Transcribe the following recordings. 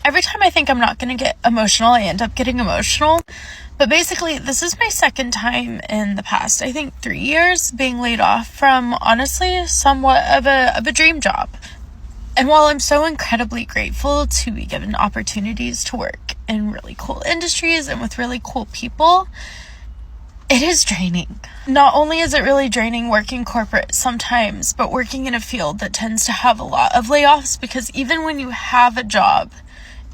every time I think I'm not going to get emotional, I end up getting emotional. But basically, this is my second time in the past, I think 3 years, being laid off from, honestly, somewhat of a dream job. And while I'm so incredibly grateful to be given opportunities to work in really cool industries and with really cool people, it is draining. Not only is it really draining working corporate sometimes, but working in a field that tends to have a lot of layoffs, because even when you have a job,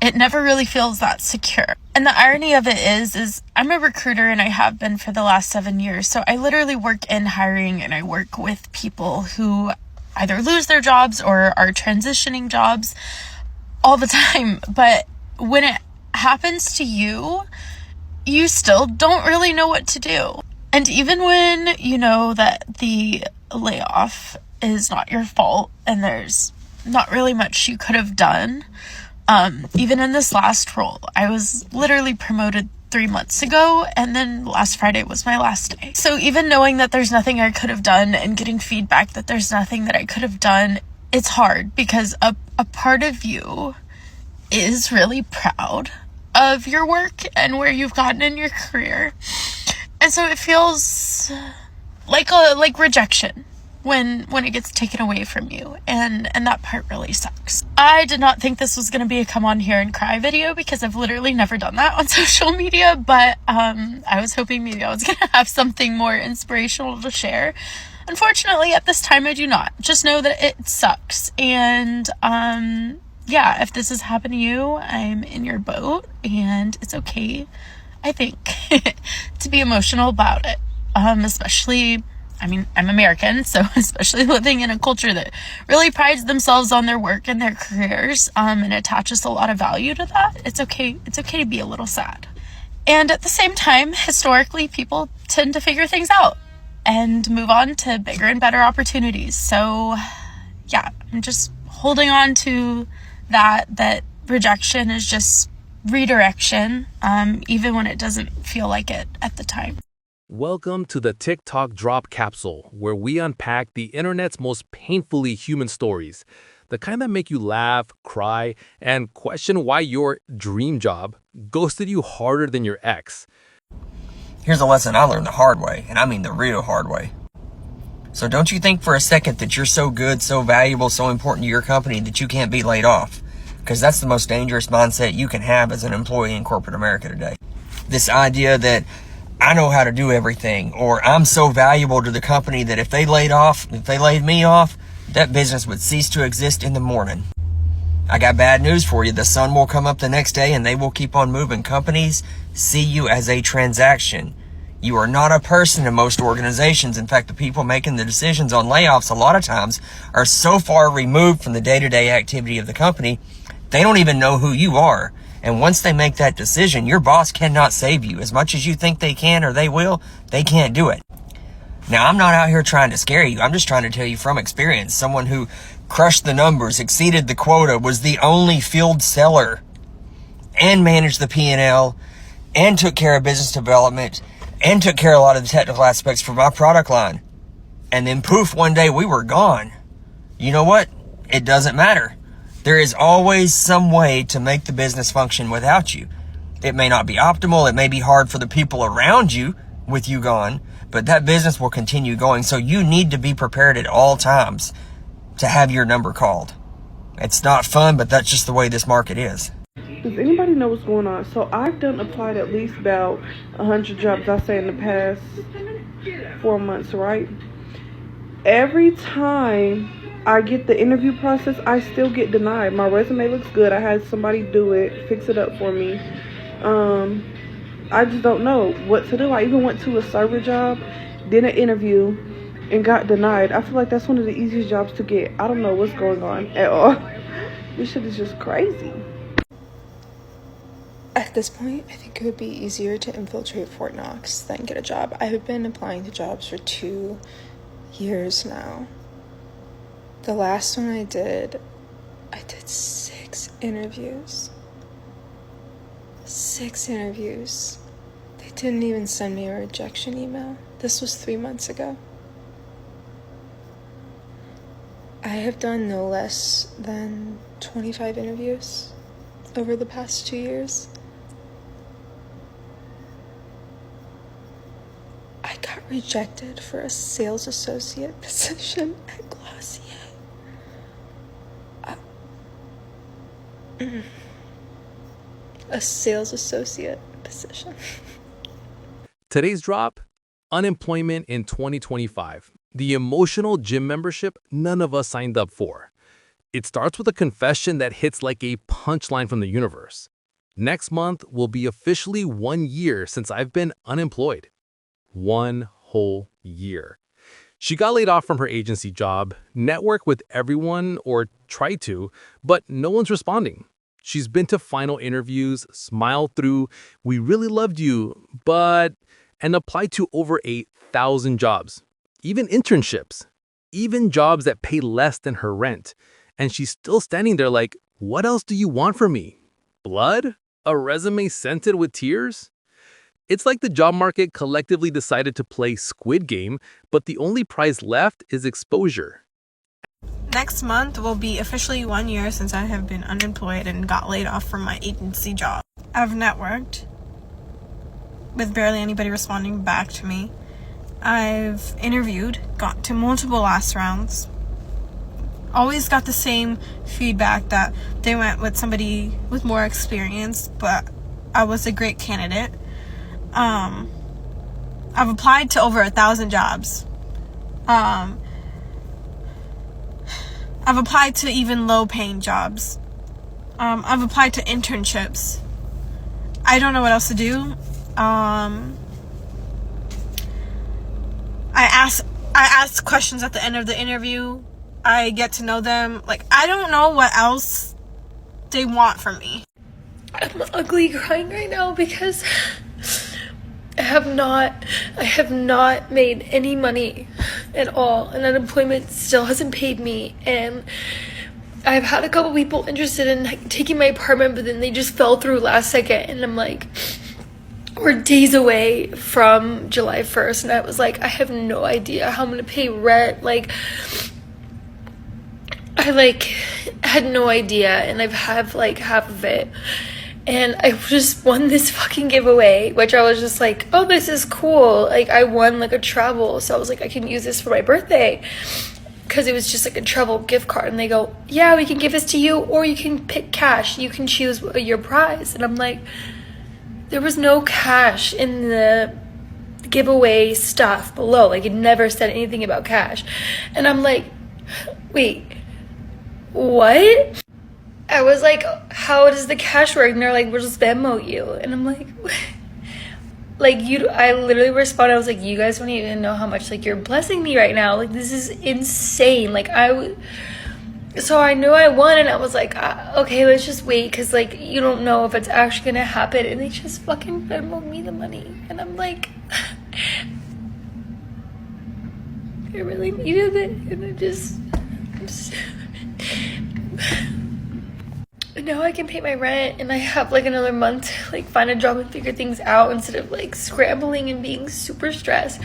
it never really feels that secure. And the irony of it is I'm a recruiter, and I have been for the last 7 years. So I literally work in hiring, and I work with people who either lose their jobs or are transitioning jobs all the time. But when it happens to you, you still don't really know what to do. And even when you know that the layoff is not your fault and there's not really much you could have done, even in this last role, I was literally promoted 3 months ago, and then last Friday was my last day. So even knowing that there's nothing I could have done and getting feedback that there's nothing that I could have done, it's hard, because a part of you is really proud of your work and where you've gotten in your career. And so it feels like rejection when it gets taken away from you, and that part really sucks. I did not think this was going to be a come on here and cry video, because I've literally never done that on social media, but I was hoping maybe I was going to have something more inspirational to share. Unfortunately, at this time, I do not. Just know that it sucks, and yeah, if this has happened to you, I'm in your boat, and it's okay, I think, to be emotional about it. Especially, I mean, I'm American, so especially living in a culture that really prides themselves on their work and their careers, and attaches a lot of value to that. It's okay to be a little sad. And at the same time, historically, people tend to figure things out and move on to bigger and better opportunities. So yeah, I'm just holding on to that rejection is just redirection, even when it doesn't feel like it at the time. Welcome to the TikTok Drop Capsule, where we unpack the internet's most painfully human stories, the kind that make you laugh, cry, and question why your dream job ghosted you harder than your ex. Here's a lesson I learned the hard way, and I mean the real hard way. So don't you think for a second that you're so good, so valuable, so important to your company that you can't be laid off. Because that's the most dangerous mindset you can have as an employee in corporate America today. This idea that I know how to do everything, or I'm so valuable to the company that if they laid me off, that business would cease to exist in the morning. I got bad news for you. The sun will come up the next day and they will keep on moving. Companies see you as a transaction. You are not a person in most organizations. In fact, the people making the decisions on layoffs a lot of times are so far removed from the day-to-day activity of the company, they don't even know who you are. And once they make that decision, your boss cannot save you. As much as you think they can or they will, they can't do it. Now, I'm not out here trying to scare you. I'm just trying to tell you from experience. Someone who crushed the numbers, exceeded the quota, was the only field seller, and managed the P&L, and took care of business development, and took care of a lot of the technical aspects for my product line. And then poof, one day we were gone. You know what? It doesn't matter. There is always some way to make the business function without you. It may not be optimal. It may be hard for the people around you with you gone, but that business will continue going. So you need to be prepared at all times to have your number called. It's not fun, but that's just the way this market is. Does anybody know what's going on? So I've applied at least about 100 jobs, I say, in the past 4 months, right? Every time I get the interview process, I still get denied. My resume looks good. I had somebody do it, fix it up for me. I just don't know what to do. I even went to a server job, did an interview, and got denied. I feel like that's one of the easiest jobs to get. I don't know what's going on at all. This shit is just crazy. At this point, I think it would be easier to infiltrate Fort Knox than get a job. I have been applying to jobs for 2 years now. The last one I did 6 interviews. 6 interviews. They didn't even send me a rejection email. This was 3 months ago. I have done no less than 25 interviews. over the past 2 years. I got rejected for a sales associate position at Glossier. A sales associate position. Today's drop, unemployment in 2025. The emotional gym membership none of us signed up for. It starts with a confession that hits like a punchline from the universe. Next month will be officially 1 year since I've been unemployed. 1 whole year. She got laid off from her agency job, networked with everyone or tried to, but no one's responding. She's been to final interviews, smiled through, "We really loved you," and applied to over 8,000 jobs, even internships, even jobs that pay less than her rent. And she's still standing there like, what else do you want from me? Blood? A resume scented with tears? It's like the job market collectively decided to play Squid Game, but the only prize left is exposure. Next month will be officially 1 year since I have been unemployed and got laid off from my agency job. I've networked with barely anybody responding back to me. I've interviewed, got to multiple last rounds. Always got the same feedback that they went with somebody with more experience, but I was a great candidate. I've applied to over 1,000 jobs. I've applied to even low-paying jobs. I've applied to internships. I don't know what else to do. I ask questions at the end of the interview. I get to know them. Like, I don't know what else they want from me. I'm ugly crying right now because I have not made any money at all, and unemployment still hasn't paid me. And I've had a couple people interested in taking my apartment, but then they just fell through last second, and I'm like, we're days away from July 1st, and I was like, I have no idea how I'm gonna pay rent. Like, I had no idea, and I've had like half of it. And I just won this fucking giveaway, which I was just like, oh, this is cool. Like, I won like a travel, so I was like, I can use this for my birthday, because it was just like a travel gift card. And they go, yeah, we can give this to you, or you can pick cash. You can choose your prize. And I'm like, there was no cash in the giveaway stuff below. Like, it never said anything about cash. And I'm like, wait, what? I was like, how does the cash work? And they're like, we'll just Venmo you. And I'm like, like, I literally responded, I was like, you guys don't even know how much, like, you're blessing me right now. Like, this is insane. Like, so I knew I won, and I was like, okay, let's just wait, because, like, you don't know if it's actually gonna happen. And they just fucking Venmoed me the money. And I'm like, I really needed it. And I'm just now I can pay my rent, and I have like another month to like find a job and figure things out instead of like scrambling and being super stressed.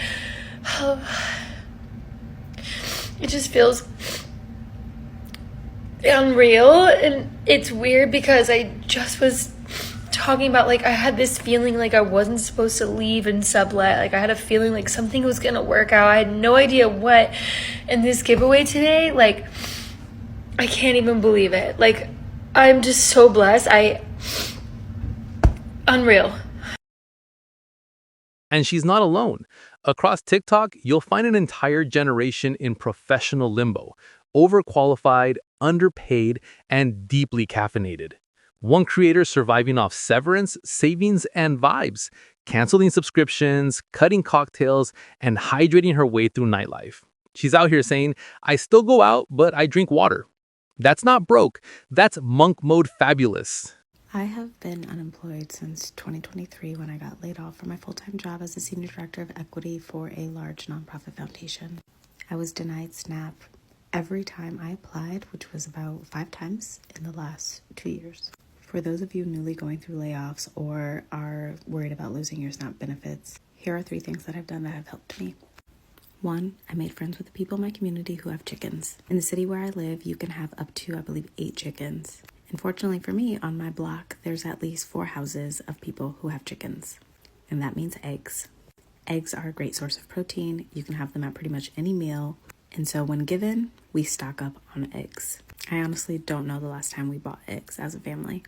It just feels unreal, and it's weird because I just was talking about, like, I had this feeling like I wasn't supposed to leave and sublet. Like, I had a feeling like something was gonna work out. I had no idea what. And this giveaway today, like, I can't even believe it. Like, I'm just so blessed. Unreal. And she's not alone. Across TikTok, you'll find an entire generation in professional limbo, overqualified, underpaid, and deeply caffeinated. One creator surviving off severance, savings, and vibes, canceling subscriptions, cutting cocktails, and hydrating her way through nightlife. She's out here saying, I still go out, but I drink water. That's not broke. That's monk mode fabulous. I have been unemployed since 2023 when I got laid off from my full-time job as a senior director of equity for a large nonprofit foundation. I was denied SNAP every time I applied, which was about 5 times in the last 2 years. For those of you newly going through layoffs or are worried about losing your SNAP benefits, here are 3 things that I've done that have helped me. 1, I made friends with the people in my community who have chickens. In the city where I live, you can have up to, I believe, 8 chickens. Unfortunately for me, on my block, there's at least 4 houses of people who have chickens, and that means eggs. Eggs are a great source of protein. You can have them at pretty much any meal, and so when given, we stock up on eggs. I honestly don't know the last time we bought eggs as a family.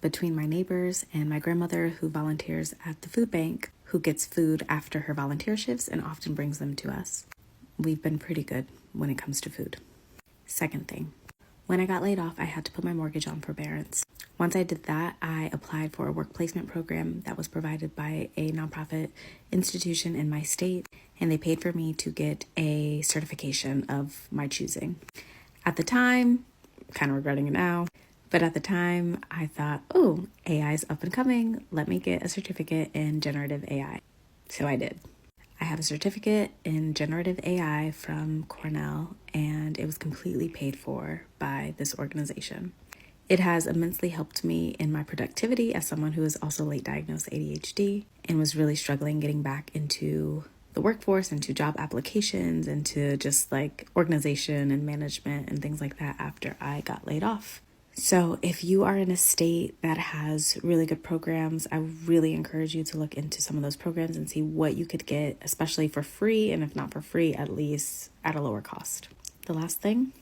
Between my neighbors and my grandmother, who volunteers at the food bank, who gets food after her volunteer shifts and often brings them to us, we've been pretty good when it comes to food. Second thing, when I got laid off, I had to put my mortgage on forbearance. Once I did that, I applied for a work placement program that was provided by a nonprofit institution in my state, and they paid for me to get a certification of my choosing. At the time, kind of regretting it now, but at the time I thought, oh, AI is up and coming. Let me get a certificate in generative AI. So I did. I have a certificate in generative AI from Cornell, and it was completely paid for by this organization. It has immensely helped me in my productivity as someone who is also late diagnosed ADHD and was really struggling getting back into the workforce, into job applications, into just like organization and management and things like that after I got laid off. So if you are in a state that has really good programs, I really encourage you to look into some of those programs and see what you could get, especially for free, and if not for free, at least at a lower cost. The last thing,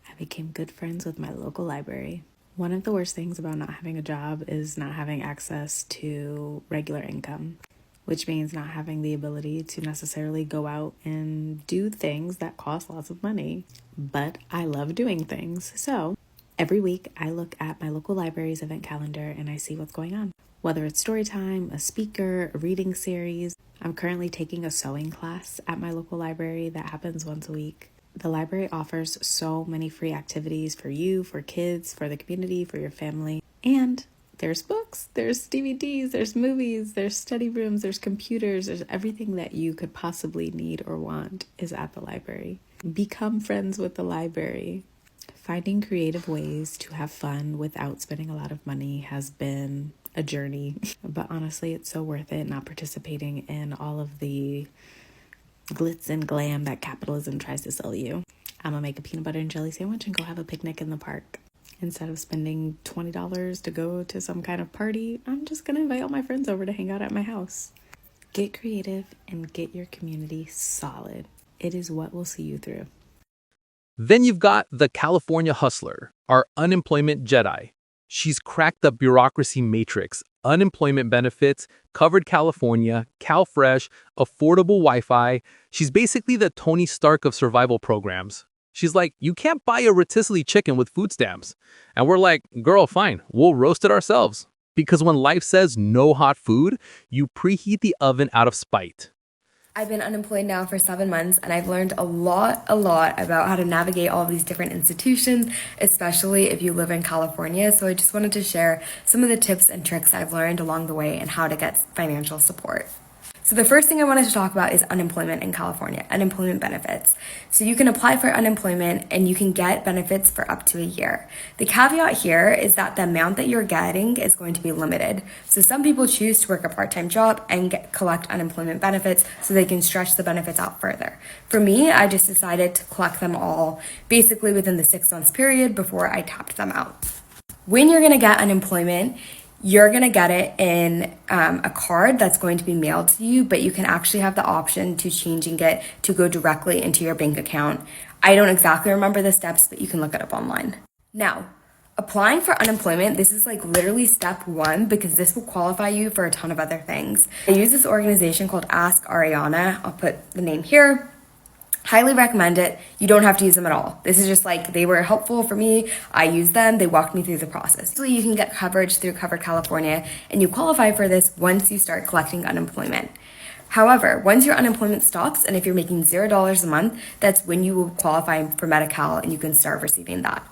I became good friends with my local library. One of the worst things about not having a job is not having access to regular income, which means not having the ability to necessarily go out and do things that cost lots of money. But I love doing things, so every week, I look at my local library's event calendar and I see what's going on. Whether it's story time, a speaker, a reading series. I'm currently taking a sewing class at my local library that happens once a week. The library offers so many free activities for you, for kids, for the community, for your family. And there's books, there's DVDs, there's movies, there's study rooms, there's computers, there's everything that you could possibly need or want is at the library. Become friends with the library. Finding creative ways to have fun without spending a lot of money has been a journey, but honestly, it's so worth it not participating in all of the glitz and glam that capitalism tries to sell you. I'm gonna make a peanut butter and jelly sandwich and go have a picnic in the park. Instead of spending $20 to go to some kind of party, I'm just gonna invite all my friends over to hang out at my house. Get creative and get your community solid. It is what will see you through. Then you've got the California hustler, our unemployment Jedi. She's cracked the bureaucracy matrix, unemployment benefits, covered California, CalFresh, affordable Wi-Fi. She's basically the Tony Stark of survival programs. She's like, you can't buy a rotisserie chicken with food stamps. And we're like, girl, fine, we'll roast it ourselves. Because when life says no hot food, you preheat the oven out of spite. I've been unemployed now for 7 months, and I've learned a lot about how to navigate all these different institutions, especially if you live in California. So I just wanted to share some of the tips and tricks I've learned along the way and how to get financial support. So the first thing I wanted to talk about is unemployment in California, unemployment benefits. So you can apply for unemployment and you can get benefits for up to a year. The caveat here is that the amount that you're getting is going to be limited. So some people choose to work a part-time job and collect unemployment benefits so they can stretch the benefits out further. For me, I just decided to collect them all basically within the 6 months period before I tapped them out. When you're gonna get unemployment, you're going to get it in a card that's going to be mailed to you, but you can actually have the option to changing it to go directly into your bank account. I don't exactly remember the steps, but you can look it up online. Now, applying for unemployment, this is like literally step 1 because this will qualify you for a ton of other things. I use this organization called Ask Ariana. I'll put the name here. Highly recommend it. You don't have to use them at all. This is just like, they were helpful for me. I used them. They walked me through the process. So you can get coverage through Covered California, and you qualify for this once you start collecting unemployment. However, once your unemployment stops, and if you're making $0 a month, that's when you will qualify for Medi-Cal and you can start receiving that.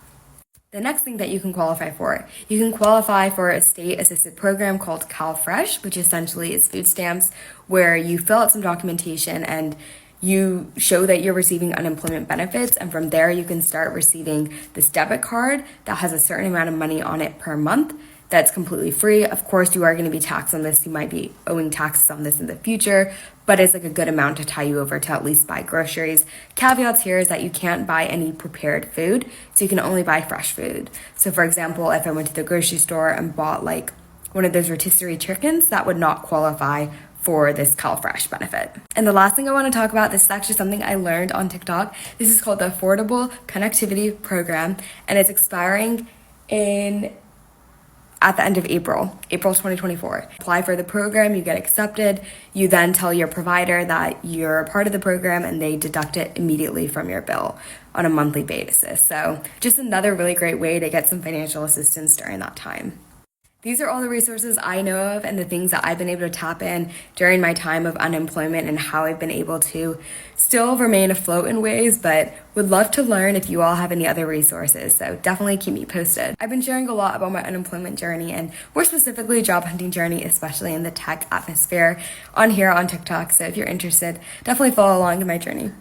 The next thing that you can qualify for a state-assisted program called CalFresh, which essentially is food stamps, where you fill out some documentation and you show that you're receiving unemployment benefits, and from there you can start receiving this debit card that has a certain amount of money on it per month that's completely free. Of course, you are going to be taxed on this. You might be owing taxes on this in the future, but it's like a good amount to tie you over to at least buy groceries. Caveats here is that you can't buy any prepared food, so you can only buy fresh food. So for example, if I went to the grocery store and bought like one of those rotisserie chickens, that would not qualify for this CalFresh benefit. And the last thing I want to talk about, this is actually something I learned on TikTok. This is called the Affordable Connectivity Program, and it's expiring at the end of April 2024. Apply for the program, you get accepted, you then tell your provider that you're a part of the program and they deduct it immediately from your bill on a monthly basis. So just another really great way to get some financial assistance during that time. These are all the resources I know of and the things that I've been able to tap in during my time of unemployment and how I've been able to still remain afloat in ways, but would love to learn if you all have any other resources. So definitely keep me posted. I've been sharing a lot about my unemployment journey and more specifically job hunting journey, especially in the tech atmosphere on here on TikTok. So if you're interested, definitely follow along in my journey.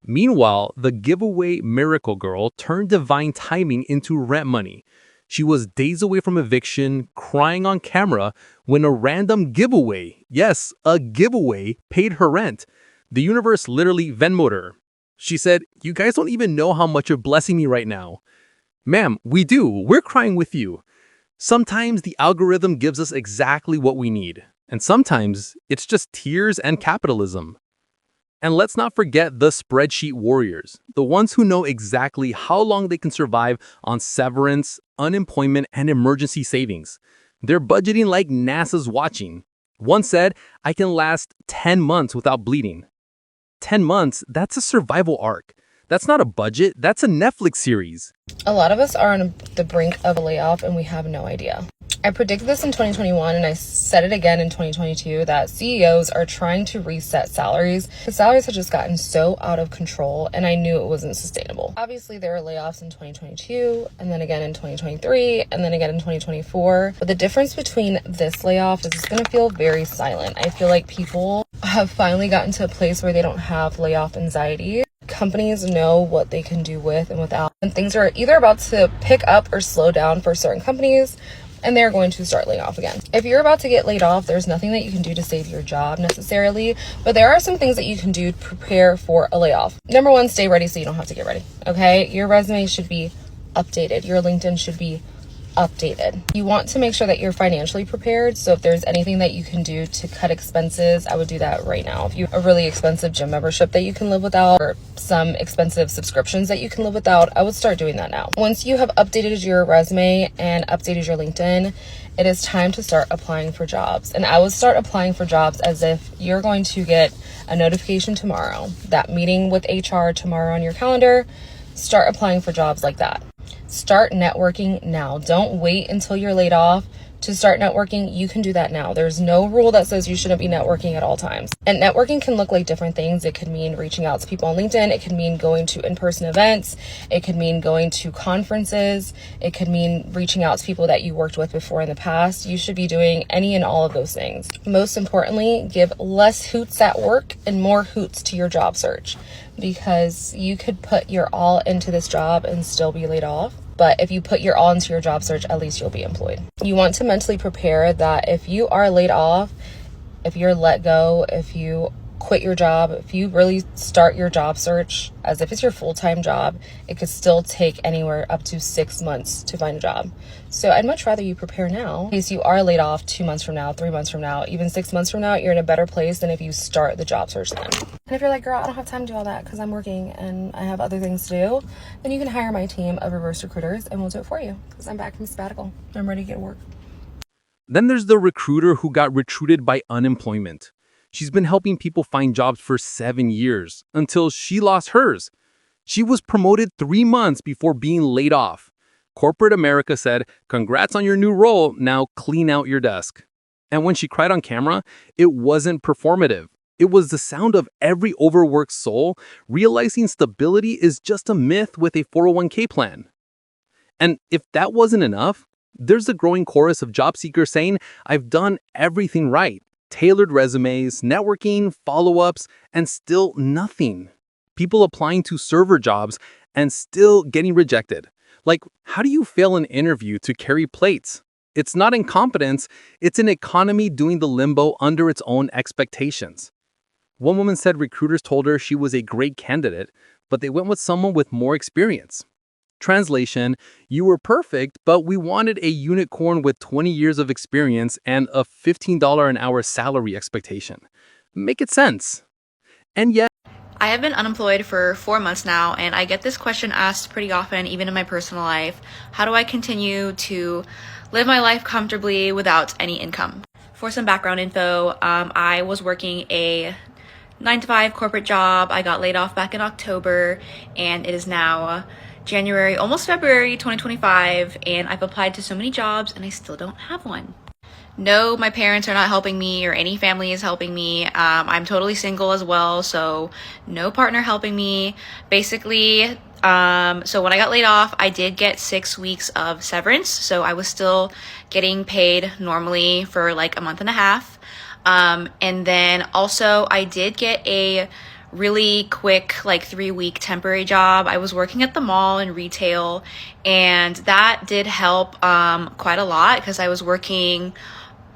Meanwhile, the giveaway miracle girl turned divine timing into rent money. She was days away from eviction, crying on camera, when a random giveaway, yes, a giveaway, paid her rent. The universe literally Venmo'd her. She said, "You guys don't even know how much you're blessing me right now." Ma'am, we do. We're crying with you. Sometimes the algorithm gives us exactly what we need, and sometimes it's just tears and capitalism. And let's not forget the spreadsheet warriors, the ones who know exactly how long they can survive on severance, unemployment, and emergency savings. They're budgeting like NASA's watching. One said, "I can last 10 months without bleeding." 10 months, that's a survival arc. That's not a budget, that's a Netflix series. A lot of us are on the brink of a layoff and we have no idea. I predicted this in 2021 and I said it again in 2022 that CEOs are trying to reset salaries. The salaries had just gotten so out of control and I knew it wasn't sustainable. Obviously there were layoffs in 2022 and then again in 2023 and then again in 2024. But the difference between this layoff is it's going to feel very silent. I feel like people have finally gotten to a place where they don't have layoff anxiety. Companies know what they can do with and without. And things are either about to pick up or slow down for certain companies, and they're going to start laying off again. If you're about to get laid off, there's nothing that you can do to save your job necessarily, but there are some things that you can do to prepare for a layoff. Number one, stay ready so you don't have to get ready, okay? Your resume should be updated. Your LinkedIn should be updated. You want to make sure that you're financially prepared. So if there's anything that you can do to cut expenses, I would do that right now. If you have a really expensive gym membership that you can live without or some expensive subscriptions that you can live without, I would start doing that now. Once you have updated your resume and updated your LinkedIn, it is time to start applying for jobs. And I would start applying for jobs as if you're going to get a notification tomorrow, that meeting with HR tomorrow on your calendar. Start applying for jobs like that. Start networking now. Don't wait until you're laid off to start networking. You can do that now. There's no rule that says you shouldn't be networking at all times. And networking can look like different things. It could mean reaching out to people on LinkedIn. It could mean going to in-person events. It could mean going to conferences. It could mean reaching out to people that you worked with before in the past. You should be doing any and all of those things. Most importantly, give less hoots at work and more hoots to your job search, because you could put your all into this job and still be laid off. But if you put your all into your job search, at least you'll be employed. You want to mentally prepare that if you are laid off, if you're let go, if you quit your job, if you really start your job search as if it's your full-time job, it could still take anywhere up to 6 months to find a job. So I'd much rather you prepare now in case you are laid off 2 months from now, 3 months from now, even 6 months from now. You're in a better place than if you start the job search then. And if you're like, girl, I don't have time to do all that because I'm working and I have other things to do, then you can hire my team of reverse recruiters and we'll do it for you because I'm back from sabbatical. I'm ready to get to work. Then there's the recruiter who got recruited by unemployment. She's been helping people find jobs for 7 years until she lost hers. She was promoted 3 months before being laid off. Corporate America said, "Congrats on your new role, now clean out your desk." And when she cried on camera, it wasn't performative. It was the sound of every overworked soul realizing stability is just a myth with a 401k plan. And if that wasn't enough, there's a growing chorus of job seekers saying, "I've done everything right. Tailored resumes, networking, follow-ups, and still nothing." People applying to server jobs and still getting rejected. Like, how do you fail an interview to carry plates? It's not incompetence, it's an economy doing the limbo under its own expectations. One woman said recruiters told her she was a great candidate, but they went with someone with more experience. Translation, you were perfect, but we wanted a unicorn with 20 years of experience and a $15 an hour salary expectation. Make it sense. And yet, I have been unemployed for 4 months now, and I get this question asked pretty often, even in my personal life. How do I continue to live my life comfortably without any income? For some background info, I was working a 9-to-5 corporate job. I got laid off back in October, and it is now January, almost February 2025, and I've applied to so many jobs, and I still don't have one. No, my parents are not helping me or any family is helping me. I'm totally single as well, so no partner helping me. Basically, so when I got laid off, I did get 6 weeks of severance, so I was still getting paid normally for like a month and a half. And then also I did get a really quick, like 3-week temporary job. I was working at the mall in retail, and that did help quite a lot because I was working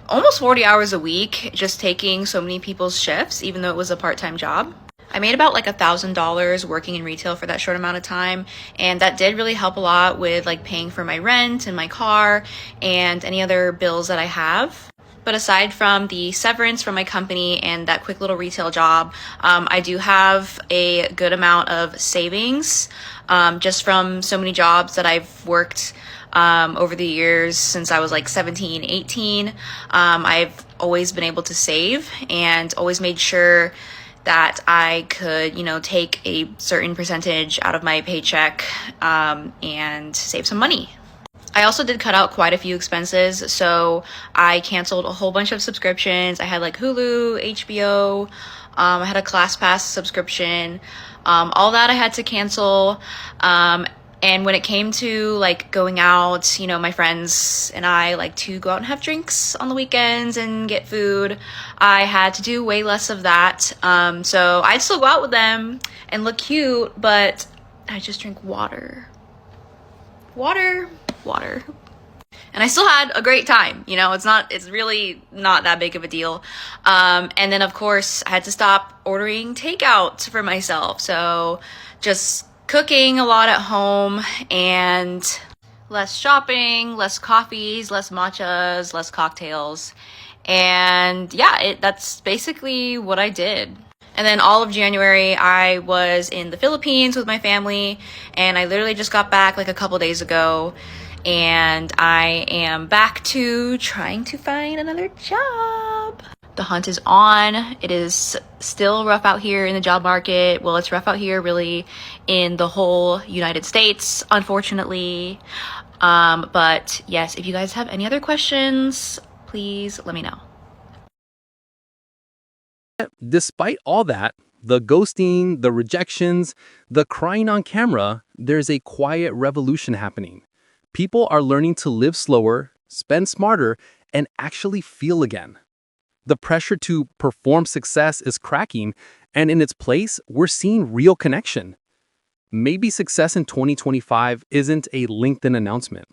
almost 40 hours a week, just taking so many people's shifts, even though it was a part-time job. I made about like $1,000 working in retail for that short amount of time, and that did really help a lot with like paying for my rent and my car and any other bills that I have. But aside from the severance from my company and that quick little retail job, I do have a good amount of savings just from so many jobs that I've worked over the years since I was like 17, 18. I've always been able to save and always made sure that I could, take a certain percentage out of my paycheck and save some money. I also did cut out quite a few expenses, so I canceled a whole bunch of subscriptions. I had like Hulu, HBO, I had a ClassPass subscription, all that I had to cancel. And when it came to like going out, my friends and I like to go out and have drinks on the weekends and get food. I had to do way less of that. So I'd still go out with them and look cute, but I just drink water. And I still had a great time. It's really not that big of a deal. And then of course I had to stop ordering takeout for myself. So just cooking a lot at home and less shopping, less coffees, less matchas, less cocktails. And yeah, that's basically what I did. And then all of January, I was in the Philippines with my family, and I literally just got back like a couple days ago, and I am back to trying to find another job. The hunt is on. It is still rough out here in the job market. Well, it's rough out here really in the whole United States, unfortunately. But yes, if you guys have any other questions, please let me know. Despite all that, the ghosting, the rejections, the crying on camera, there's a quiet revolution happening. People are learning to live slower, spend smarter, and actually feel again. The pressure to perform success is cracking, and in its place, we're seeing real connection. Maybe success in 2025 isn't a LinkedIn announcement.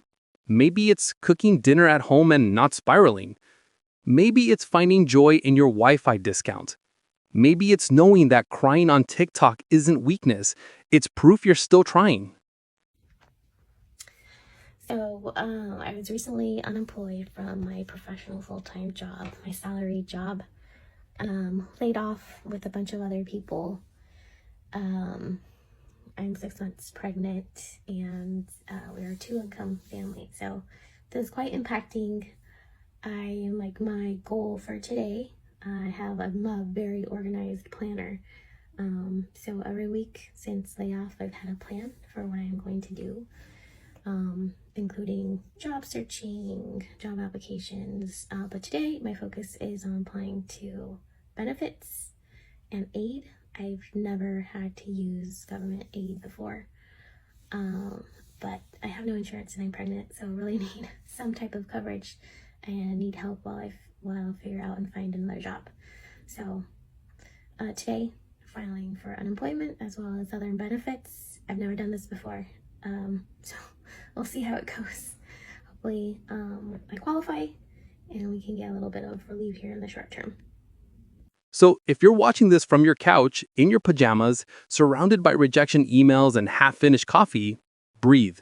Maybe it's cooking dinner at home and not spiraling. Maybe it's finding joy in your Wi-Fi discount. Maybe it's knowing that crying on TikTok isn't weakness, it's proof you're still trying. So, I was recently unemployed from my professional full-time job, my salaried job, laid off with a bunch of other people. I'm 6 months pregnant, and we're a 2-income family, so this is quite impacting. My goal for today, I'm a very organized planner. So every week since layoff, I've had a plan for what I'm going to do, including job searching, job applications. But today my focus is on applying to benefits and aid. I've never had to use government aid before, but I have no insurance and I'm pregnant, so I really need some type of coverage and need help while I figure out and find another job. So today, filing for unemployment as well as other benefits. I've never done this before, so we'll see how it goes. Hopefully, I qualify and we can get a little bit of relief here in the short term. So if you're watching this from your couch, in your pajamas, surrounded by rejection emails and half-finished coffee, breathe.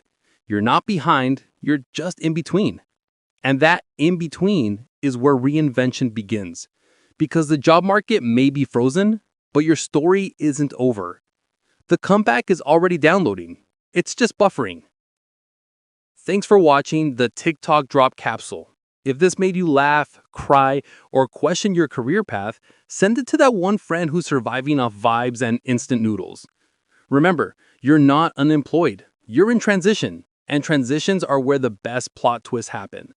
You're not behind, you're just in between. And that in between is where reinvention begins. Because the job market may be frozen, but your story isn't over. The comeback is already downloading. It's just buffering. Thanks for watching the TikTok Drop Capsule. If this made you laugh, cry, or question your career path, send it to that one friend who's surviving off vibes and instant noodles. Remember, you're not unemployed. You're in transition, and transitions are where the best plot twists happen.